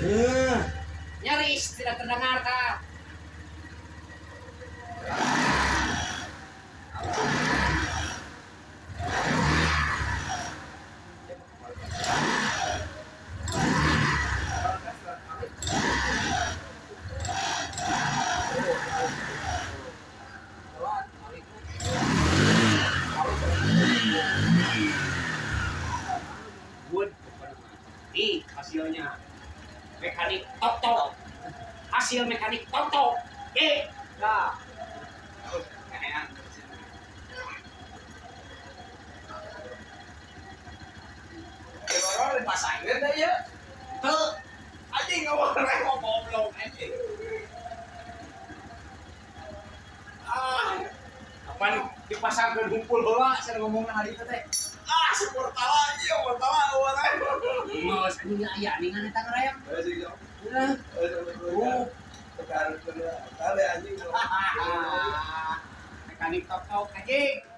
Nyaris tidak terdengar kah? Good. Nih hasilnya mekanik Toto. Hasil mekanik Toto. Nah. Orang dipasangin deh ya. Tuh, Anjing ngomong goblok anjing. apaan dipasangkan kumpul heula saya ngomongna hari itu teh. Sepur tawa ieu tawa orang. Geus anjing aya ningan eta ngarayam. Udah. Tekan anjing. Mekanik Toto anjing.